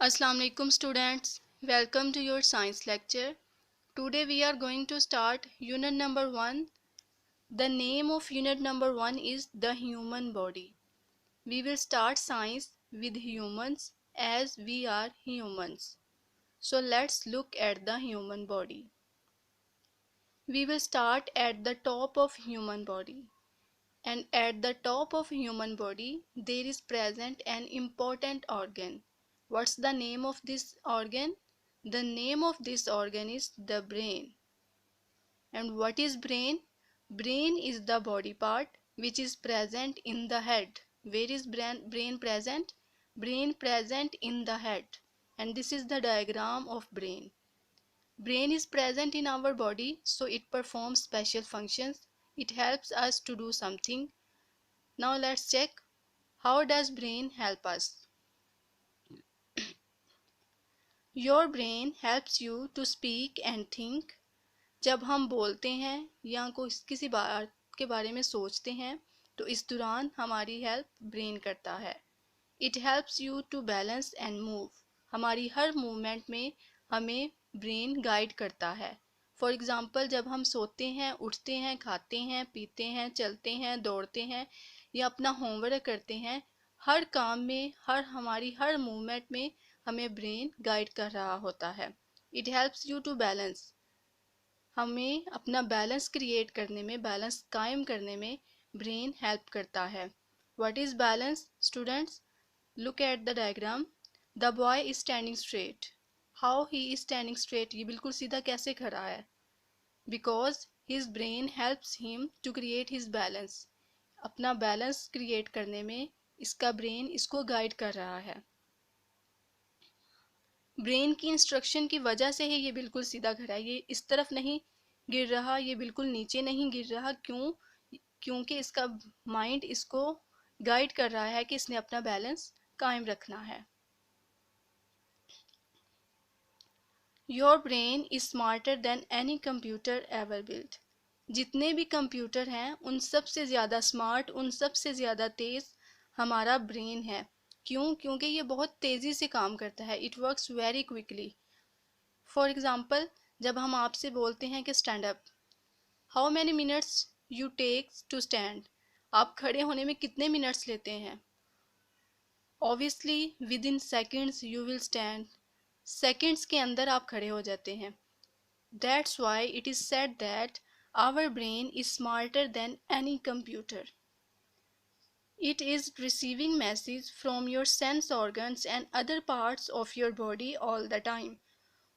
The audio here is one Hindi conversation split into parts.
Assalamu alaikum students, welcome to your science lecture. Today we are going to start unit number 1. The name of unit number 1 is the human body. We will start science with humans as we are humans. So let's look at the human body. We will start at the top of human body. And at the top of human body there is present an important organ. What's the name of this organ? The name of this organ is the brain. And what is brain? Brain is the body part which is present in the head. Where is brain present? Brain present in the head. And this is the diagram of brain. Brain is present in our body, so it performs special functions. It helps us to do something. Now let's check, how does brain help us? Your brain helps you to speak and think. जब हम बोलते हैं या किसी बात के बारे में सोचते हैं तो इस दौरान हमारी हेल्प ब्रेन करता है. It helps you to balance and move. हमारी हर मूवमेंट में हमें ब्रेन गाइड करता है. फॉर एग्ज़ाम्पल, जब हम सोते हैं, उठते हैं, खाते हैं, पीते हैं, चलते हैं, दौड़ते हैं या अपना होमवर्क करते हैं, हर काम में, हमारी हर मूवमेंट में हमें ब्रेन गाइड कर रहा होता है. It helps you to balance. हमें अपना बैलेंस क्रिएट करने में, बैलेंस कायम करने में ब्रेन हेल्प करता है. What is balance students? Look at the diagram. The boy is standing straight. How he is standing straight? ये बिल्कुल सीधा कैसे खड़ा है? Because his brain helps him to create his balance. अपना बैलेंस क्रिएट करने में इसका ब्रेन इसको गाइड कर रहा है. ब्रेन की इंस्ट्रक्शन की वजह से ही ये बिल्कुल सीधा खड़ा है. ये इस तरफ नहीं गिर रहा, ये बिल्कुल नीचे नहीं गिर रहा. क्यों? क्योंकि इसका माइंड इसको गाइड कर रहा है कि इसने अपना बैलेंस कायम रखना है. Your brain is smarter than any computer ever built. जितने भी कंप्यूटर हैं उन सब से ज़्यादा स्मार्ट, उन सब से ज़्यादा तेज़ हमारा ब्रेन है. क्यों? क्योंकि ये बहुत तेज़ी से काम करता है. It works very quickly. For example, जब हम आपसे बोलते हैं कि stand up, how many minutes you takes to stand? आप खड़े होने में कितने मिनट्स लेते हैं? Obviously within seconds you will stand. Seconds के अंदर आप खड़े हो जाते हैं. That's why it is said that our brain is smarter than any computer. It is receiving messages from your sense organs and other parts of your body all the time.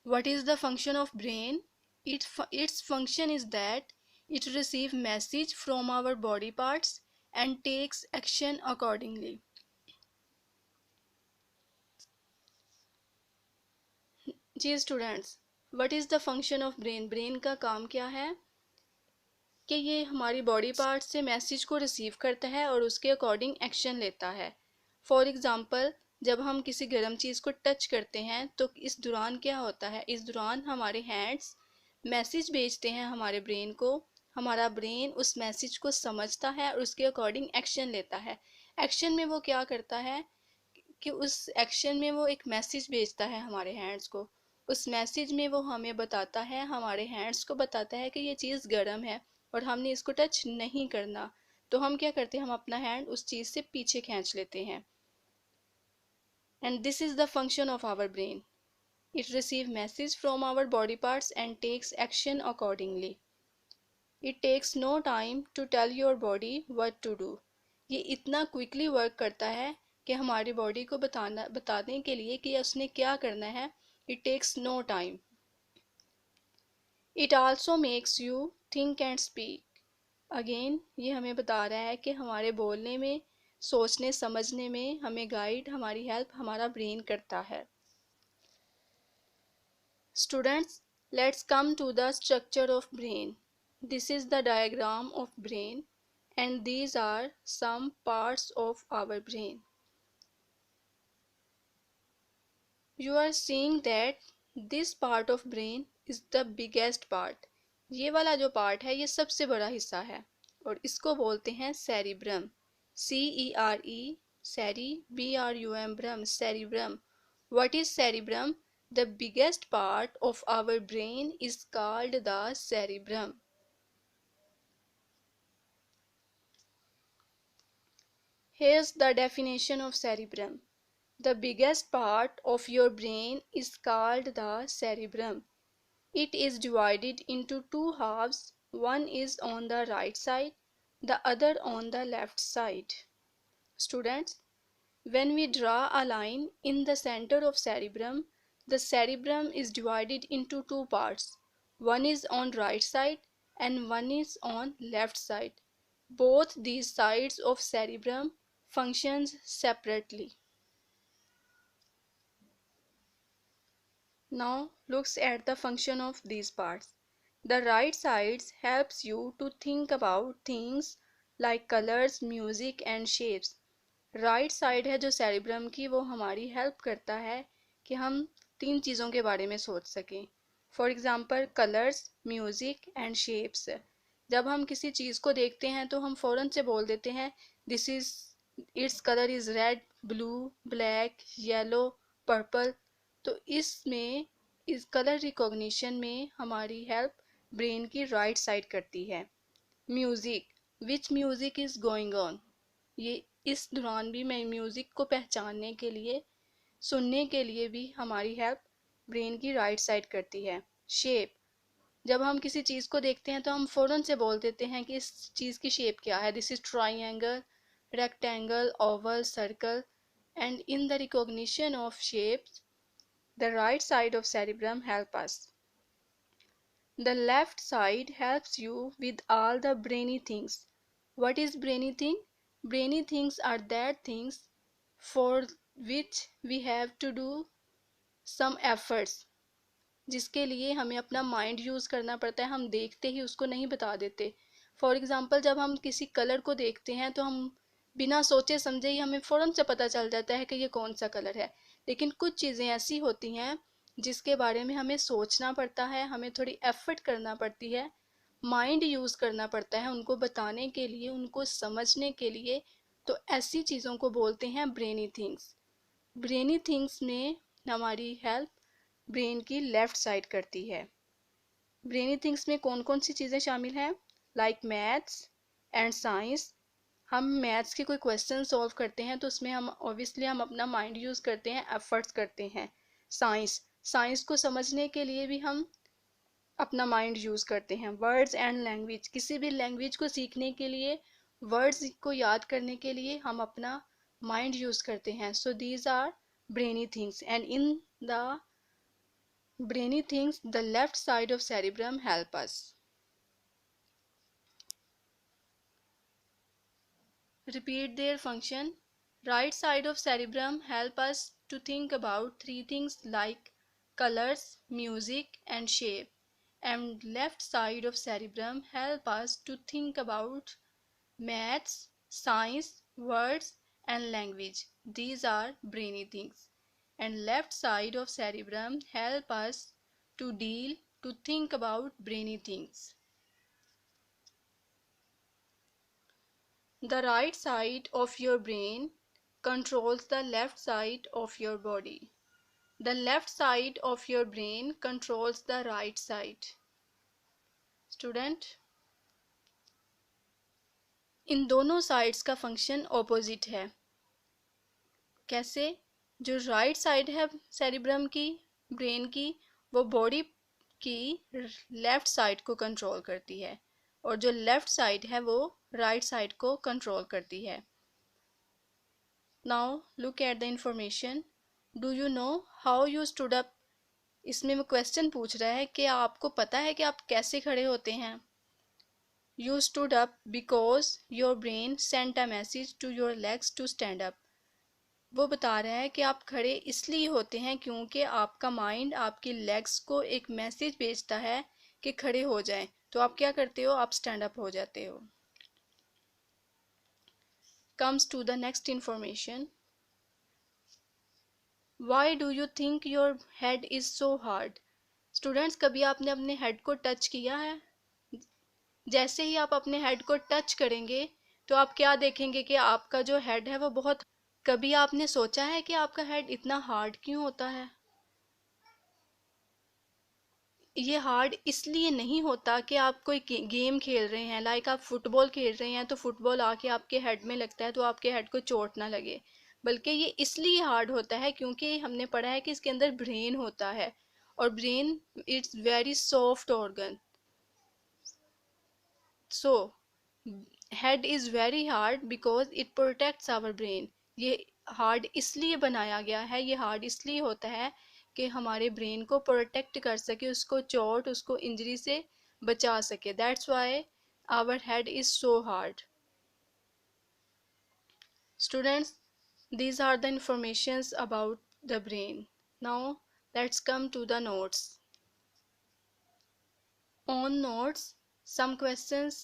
What is the function of brain? Its function is that it receives message from our body parts and takes action accordingly. जी students, what is the function of brain? Brain का काम क्या है कि ये हमारी बॉडी पार्ट से मैसेज को रिसीव करता है और उसके अकॉर्डिंग एक्शन लेता है. फॉर एग्ज़ाम्पल, जब हम किसी गर्म चीज़ को टच करते हैं तो इस दौरान क्या होता है? इस दौरान हमारे हैंड्स मैसेज भेजते हैं हमारे ब्रेन को. हमारा ब्रेन उस मैसेज को समझता है और उसके अकॉर्डिंग एक्शन लेता है. एक्शन में वो क्या करता है कि उस एक्शन में वो एक मैसेज भेजता है हमारे हैंड्स को. उस मैसेज में वो हमें बताता है, हमारे हैंड्स को बताता है कि ये चीज़ गर्म है और हमने इसको टच नहीं करना. तो हम क्या करते हैं? हम अपना हैंड उस चीज़ से पीछे खींच लेते हैं. And this is the function of our brain. It receive message from our body parts and takes action accordingly. It takes no time to tell your body what to do. ये इतना क्विकली वर्क करता है कि हमारी बॉडी को बताने के लिए कि उसने क्या करना है. It takes no time. It also makes you think and speak. Again ये हमें बता रहा है कि हमारे बोलने में, सोचने समझने में हमें गाइड, हमारी हेल्प हमारा ब्रेन करता है. Students, let's come to the structure of brain. This is the diagram of brain and these are some parts of our brain. You are seeing that this part of brain is the biggest part. ये वाला जो पार्ट है ये सबसे बड़ा हिस्सा है और इसको बोलते हैं cerebrum. CERE, cere, BRUM, brum, cerebrum. What is cerebrum? The biggest part of our brain is called the cerebrum. Here's the definition of cerebrum. The biggest part of your brain is called the cerebrum. It is divided into two halves. One is on the right side, the other on the left side. Students, when we draw a line in the center of cerebrum, the cerebrum is divided into two parts. One is on right side and one is on left side. Both these sides of cerebrum functions separately. Now looks at the function of these parts. The right side helps you to think about things like colors, music and shapes. Right side है जो सेरिब्रम की, वो हमारी हेल्प करता है कि हम तीन चीज़ों के बारे में सोच सकें. For example colours, music and shapes. जब हम किसी चीज़ को देखते हैं तो हम फ़ौरन से बोल देते हैं this is, its colour is red, blue, black, yellow, purple. तो इसमें इस कलर रिकॉग्निशन में हमारी हेल्प ब्रेन की राइट साइड करती है. Music, which music is going on, ये इस दौरान भी मैं म्यूज़िक को पहचानने के लिए, सुनने के लिए भी हमारी हेल्प ब्रेन की राइट साइड करती है. शेप, जब हम किसी चीज़ को देखते हैं तो हम फ़ौरन से बोल देते हैं कि इस चीज़ की शेप क्या है. This is triangle, rectangle, Oval, circle. And in the recognition of shapes the right side of cerebrum help us. The left side helps you with all the brainy things. What is brainy thing? Brainy things are that things for which we have to do some efforts. जिसके लिए हमें अपना माइंड यूज़ करना पड़ता है, हम देखते ही उसको नहीं बता देते. फॉर एग्ज़ाम्पल जब हम किसी कलर को देखते हैं तो हम बिना सोचे समझे ही हमें फ़ौरन से पता चल जाता है कि ये कौन सा कलर है. लेकिन कुछ चीज़ें ऐसी होती हैं जिसके बारे में हमें सोचना पड़ता है, हमें थोड़ी एफर्ट करना पड़ती है, माइंड यूज़ करना पड़ता है उनको बताने के लिए, उनको समझने के लिए. तो ऐसी चीज़ों को बोलते हैं ब्रेनी थिंग्स. ब्रेनी थिंग्स में हमारी हेल्प ब्रेन की लेफ़्ट साइड करती है. ब्रेनी थिंग्स में कौन कौन सी चीज़ें शामिल हैं? Like maths and science. हम मैथ्स के कोई क्वेश्चन सॉल्व करते हैं तो उसमें हम ऑब्वियसली हम अपना माइंड यूज़ करते हैं, एफर्ट्स करते हैं. साइंस, साइंस को समझने के लिए भी हम अपना माइंड यूज़ करते हैं. वर्ड्स एंड लैंग्वेज, किसी भी लैंग्वेज को सीखने के लिए, वर्ड्स को याद करने के लिए हम अपना माइंड यूज़ करते हैं. So these are brainy things and in the brainy things the left side of cerebrum help us. Repeat their function. Right side of cerebrum help us to think about three things like colors, music and shape. And left side of cerebrum help us to think about maths, science, words and language. These are brainy things. And left side of cerebrum help us to think about brainy things. The right side of your brain controls the left side of your body. The left side of your brain controls the right side. Student, इन दोनों साइड्स का फंक्शन ऑपोजिट है. कैसे? जो राइट साइड है सेरिब्रम की, ब्रेन की, वो बॉडी की लेफ़्ट साइड को कंट्रोल करती है और जो लेफ़्ट साइड है वो राइट साइड को कंट्रोल करती है. Now look at the information. Do you know how you stood up? इसमें वो क्वेश्चन पूछ रहा है कि आपको पता है कि आप कैसे खड़े होते हैं. You stood up because your brain sent a message to your legs to stand up. वो बता रहा है कि आप खड़े इसलिए होते हैं क्योंकि आपका माइंड आपकी लेग्स को एक मैसेज भेजता है कि खड़े हो जाएं. तो आप क्या करते हो? आप स्टैंड अप हो जाते हो. Comes to the next information. Why do you think your head is so hard? Students, कभी आपने अपने हेड को टच किया है? जैसे ही आप अपने हेड को टच करेंगे तो आप क्या देखेंगे कि आपका जो हेड है वो बहुत कभी आपने सोचा है कि आपका हेड इतना हार्ड क्यों होता है? ये हार्ड इसलिए नहीं होता कि आप कोई गेम खेल रहे हैं, लाइक आप फुटबॉल खेल रहे हैं तो फुटबॉल आके आपके हेड में लगता है तो आपके हेड को चोट ना लगे। बल्कि ये इसलिए हार्ड होता है क्योंकि हमने पढ़ा है कि इसके अंदर ब्रेन होता है, और brain it's very soft organ. So head is very hard because it protects our brain. ये हार्ड इसलिए बनाया गया है, ये हार्ड इसलिए होता है कि हमारे ब्रेन को प्रोटेक्ट कर सके, उसको चोट, उसको इंजरी से बचा सके। That's why our head is so hard. Students, these are the informations about the brain. Now let's come to the notes. On notes, some questions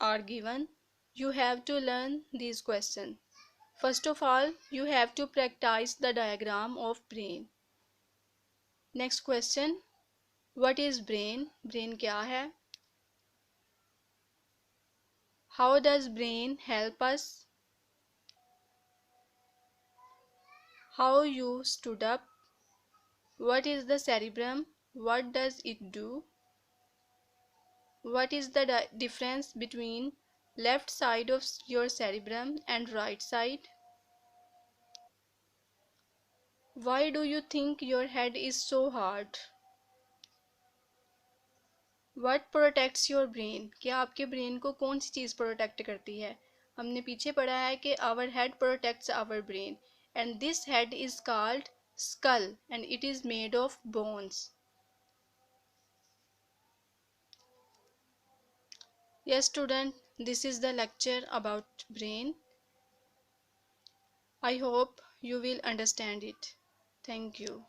are given. You have to learn these questions. First of all, you have to practice the diagram of brain. Next question, what is brain? Brain क्या है? How does brain help us? How you stood up? What is the cerebrum? What does it do? What is the difference between left side of your cerebrum and right side? Why do you think your head is so hard? What protects your brain? क्या आपके ब्रेन को कौन सी चीज़ प्रोटेक्ट करती है? हमने पीछे पढ़ा है कि our head protects our brain and this head is called skull and it is made of bones. Yes student, this is the lecture about brain. I hope you will understand it. Thank you.